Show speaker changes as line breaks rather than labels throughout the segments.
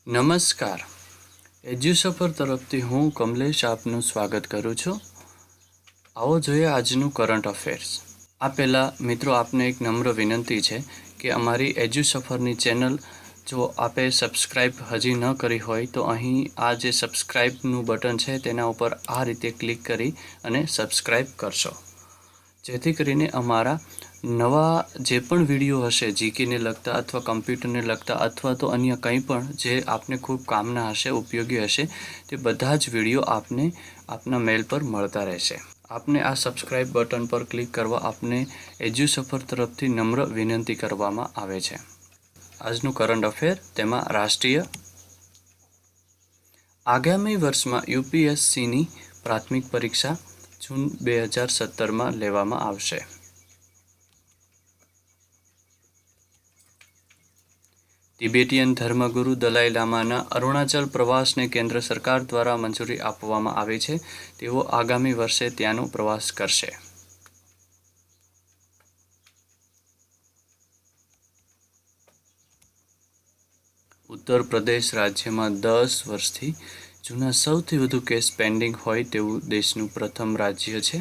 નમસ્કાર. એજ્યુસફર તરફથી હું કમલેશ આપનું સ્વાગત કરું છું. આવો જોઈએ આજનું કરંટ અફેર્સ. આ પહેલાં મિત્રો આપને એક નમ્ર વિનંતી છે કે અમારી એજ્યુસફરની ચેનલ જો આપે સબસ્ક્રાઈબ હજી ન કરી હોય તો અહીં આ જે સબસ્ક્રાઈબનું બટન છે તેના ઉપર આ રીતે ક્લિક કરી અને સબસ્ક્રાઈબ કરશો, જેથી કરીને અમારા નવા જે પણ વિડીયો હશે જીકેને લગતા અથવા કમ્પ્યુટરને લગતા અથવા તો અન્ય કંઈ પણ જે આપને ખૂબ કામના હશે, ઉપયોગી હશે, તે બધા જ વિડીયો આપને આપના મેલ પર મળતા રહેશે. આપને આ સબસ્ક્રાઈબ બટન પર ક્લિક કરવા આપને એજ્યુસફર તરફથી નમ્ર વિનંતી કરવામાં આવે છે. આજનું કરંટ અફેર, તેમાં રાષ્ટ્રીય. આગામી વર્ષમાં યુપીએસસીની પ્રાથમિક પરીક્ષા જૂન 2017માં લેવામાં આવશે. તિબેટીયન ધર્મગુરુ દલાઈ લામાના અરુણાચલ પ્રવાસને કેન્દ્ર સરકાર દ્વારા મંજૂરી આપવામાં આવી છે. તેઓ આગામી વર્ષે ત્યાંનો પ્રવાસ કરશે. ઉત્તર પ્રદેશ રાજ્યમાં 10 વર્ષથી જૂના સૌથી વધુ કેસ પેન્ડિંગ હોય તેવું દેશનું પ્રથમ રાજ્ય છે.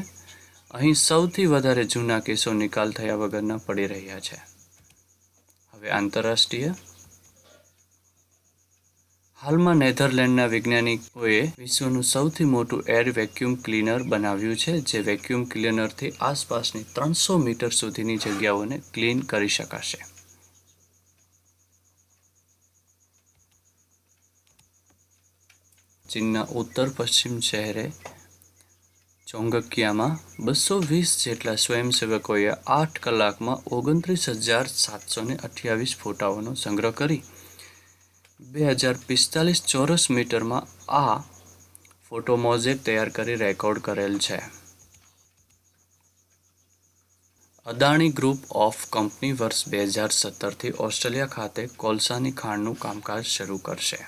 અહીં સૌથી વધારે જૂના કેસો નિકાલ થયા વગરના પડી રહ્યા છે. હવે આંતરરાષ્ટ્રીય. હાલમાં નેધરલેન્ડના વૈજ્ઞાનિકોએ વિશ્વનું સૌથી મોટું એર વેક્યુમ ક્લીનર બનાવ્યું છે, જે વેક્યુમ ક્લીનરથી આસપાસની 300 મીટર સુધીની જગ્યાઓને ક્લીન કરી શકાશે. ચીનના ઉત્તર પશ્ચિમ શહેરે ચોંગકિયામાં 220 જેટલા સ્વયંસેવકોએ 8 કલાકમાં 29,728 ફોટાઓનો સંગ્રહ કરી 2045 ચોરસ મીટરમાં આ ફોટો મોઝેક તૈયાર કરી રેકોર્ડ કરેલ છે. અદાણી ગ્રુપ ઓફ કંપની વર્ષ 2017થી ઓસ્ટ્રેલિયા ખાતે કોલસાની ખાણનું કામકાજ શરૂ કરશે.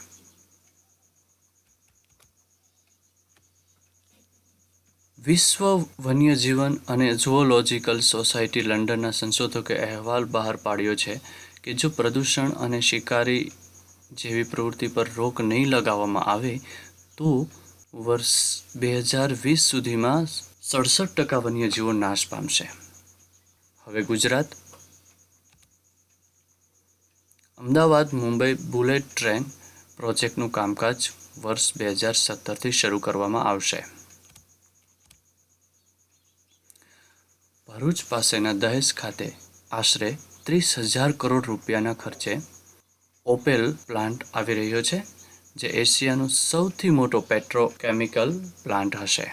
વિશ્વ વન્યજીવન અને ઝૂઓલોજિકલ સોસાયટી લંડનના સંશોધકોએ અહેવાલ બહાર પાડ્યો છે કે જો પ્રદૂષણ અને શિકારી જેવી પ્રવૃત્તિ પર રોક નહીં લગાવવામાં આવે તો વર્ષ 2020 સુધીમાં 67% વન્યજીવો નાશ પામશે. હવે ગુજરાત. અમદાવાદ મુંબઈ બુલેટ ટ્રેન પ્રોજેક્ટનું કામકાજ વર્ષ 2017થી શરૂ કરવામાં આવશે. ભરૂચ પાસેના દહેજ ખાતે આશરે 30,000 કરોડ રૂપિયાના ખર્ચે ઓપેલ પ્લાન્ટ આવી રહ્યો છે, જે એશિયાનો સૌથી મોટો પેટ્રોકેમિકલ પ્લાન્ટ હશે.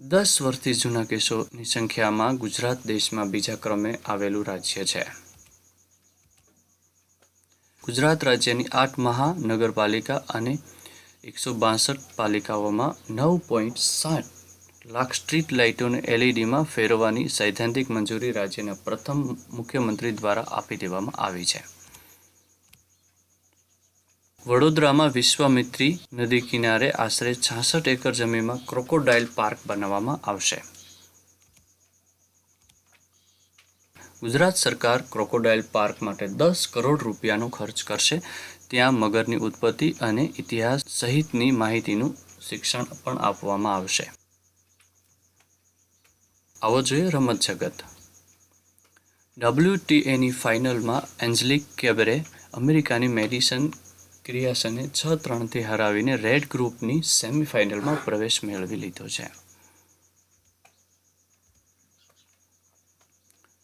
10 વર્ષથી જૂના કેસોની સંખ્યામાં ગુજરાત દેશમાં બીજા ક્રમે આવેલું રાજ્ય છે. ગુજરાત રાજ્યની 8 મહાનગરપાલિકા અને 162 પાલિકાઓમાં 9.7 લાખ સ્ટ્રીટ લાઇટોને એલઈડીમાં ફેરવવાની સૈદ્ધાંતિક મંજૂરી રાજ્યના પ્રથમ મુખ્યમંત્રી દ્વારા આપી દેવામાં આવી છે. વડોદરામાં વિશ્વામિત્રી નદી કિનારે આશરે 66 એકર જમીનમાં ક્રોકોડાઇલ પાર્ક બનાવવામાં આવશે. ગુજરાત સરકાર ક્રોકોડાઇલ પાર્ક માટે 10 કરોડ રૂપિયાનો ખર્ચ કરશે. ત્યાં મગરની ઉત્પત્તિ અને ઇતિહાસ સહિતની માહિતીનું શિક્ષણ પણ આપવામાં આવશે. આવો જોઈએ રમત જગત. WTAની ફાઇનલમાં એન્જેલિક કેબરે અમેરિકાની મેડિસન ક્રિયાસને 6-3થી હરાવીને રેડ ગ્રુપની સેમીફાઇનલમાં પ્રવેશ મેળવી લીધો છે.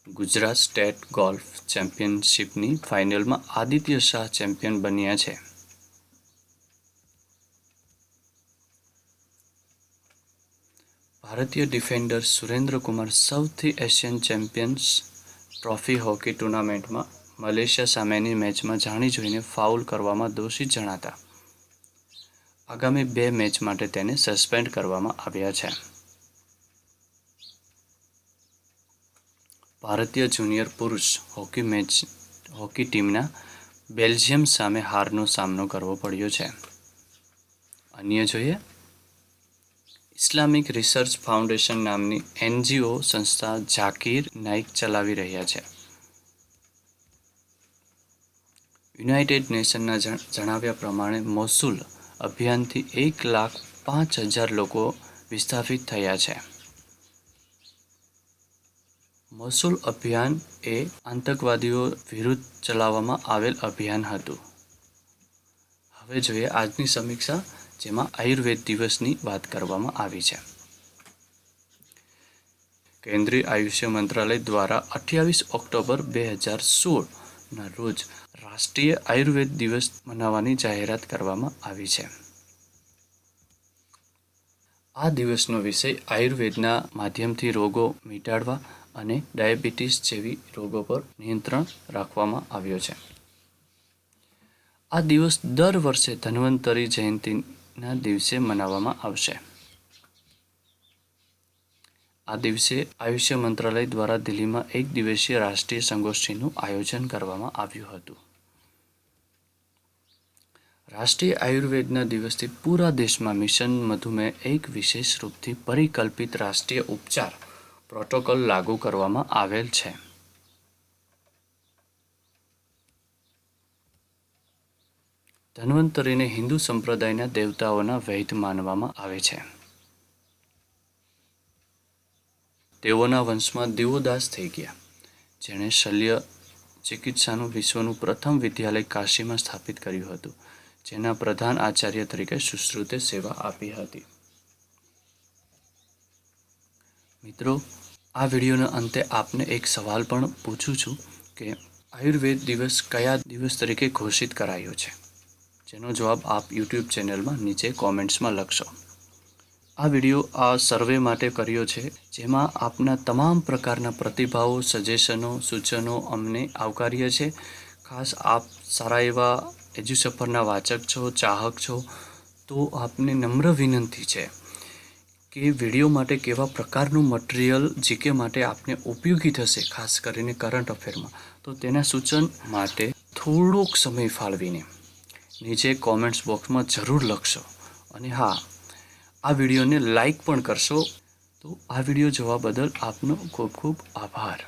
ગુજરાત સ્ટેટ ગોલ્ફ ચેમ્પિયનશિપની ફાઇનલમાં આદિત્ય શાહ ચેમ્પિયન બન્યા છે. ભારતીય ડિફેન્ડર સુરેન્દ્ર કુમાર સૌથી એશિયન ચેમ્પિયન્સ ટ્રોફી હોકી ટૂર્નામેન્ટમાં મલેશિયા સામેની મેચમાં જાણી જોઈને ફાઉલ કરવામાં દોષિત જણાતા આગામી 2 મેચ માટે તેને સસ્પેન્ડ કરવામાં આવ્યા છે. ભારતીય જુનિયર પુરુષ હોકી ટીમના બેલ્જિયમ સામે હારનો સામનો કરવો પડ્યો છે. અન્ય જોઈએ. ઇસ્લામિક રિસર્ચ ફાઉન્ડેશન નામની એનજીઓ સંસ્થા ઝાકિર નાઇક ચલાવી રહ્યા છે. યુનાઇટેડ નેશનના જણાવ્યા પ્રમાણે મોસુલ અભિયાનથી 1,05,000 લોકો વિસ્થાપિત થયા છે. મોસુલ અભિયાન એ આતંકવાદીઓ વિરુદ્ધ ચલાવવામાં આવેલ અભિયાન હતું. હવે જોઈએ આજની સમીક્ષા, જેમાં આયુર્વેદ દિવસની વાત કરવામાં આવી છે. કેન્દ્રીય આયુષ્ય મંત્રાલય દ્વારા 28 ઓક્ટોબર 2016ના રોજ રાષ્ટ્રીય આયુર્વેદ દિવસ મનાવવાની જાહેરાત કરવામાં આવી છે. આ દિવસનો વિષય આયુર્વેદના માધ્યમથી રોગો મિટાડવા અને ડાયાબિટીસ જેવી રોગો પર નિયંત્રણ રાખવામાં આવ્યો છે. આ દિવસ દર વર્ષે ધન્વંતરી જયંતિના દિવસે મનાવવામાં આવશે. આ દિવસે આયુષ્ય મંત્રાલય દ્વારા દિલ્હીમાં 1 દિવસીય રાષ્ટ્રીય સંગોષ્ઠીનું આયોજન કરવામાં આવ્યું હતું. રાષ્ટ્રીય આયુર્વેદના દિવસથી પૂરા દેશમાં મિશન મધુમેહ એક વિશેષ રૂપથી પરિકલ્પિત રાષ્ટ્રીય ઉપચાર પ્રોટોકોલ લાગુ કરવામાં આવેલ છે. ધન્વંતરીને હિન્દુ સંપ્રદાયના દેવતાઓના વૈદ્ય માનવામાં આવે છે. તેઓના વંશમાં દિવોદાસ થઈ ગયા, જેણે શલ્ય ચિકિત્સાનું વિશ્વનું પ્રથમ વિદ્યાલય કાશીમાં સ્થાપિત કર્યું હતું, જેના પ્રધાન આચાર્ય તરીકે સુશ્રુતે સેવા આપી હતી. મિત્રો, આ વિડીયોના અંતે આપને એક સવાલ પણ પૂછું છું કે આયુર્વેદ દિવસ કયા દિવસ તરીકે ઘોષિત કરાયો છે, જેનો જવાબ આપ યુટ્યુબ ચેનલમાં નીચે કોમેન્ટ્સમાં લખશો. આ વિડીયો આ સર્વે માટે કર્યો છે, જેમાં આપના તમામ પ્રકારના પ્રતિભાવો, સજેશનો, સૂચનો અમને આવકાર્ય છે. ખાસ આપ સારા એવા એજ્યુસફરના વાચક છો, ચાહક છો, તો આપને નમ્ર વિનંતી છે કે વિડીયો માટે કેવા પ્રકારનું મટીરિયલ જીકે માટે આપને ઉપયોગી થશે, ખાસ કરીને કરંટ અફેરમાં, તો તેના સૂચન માટે થોડોક સમય ફાળવીને નીચે કોમેન્ટ્સ બોક્સમાં જરૂર લખશો. અને હા, આ વિડીયોને લાઈક પણ કરશો. તો આ વિડીયો જોવા બદલ આપનો ખૂબ ખૂબ આભાર.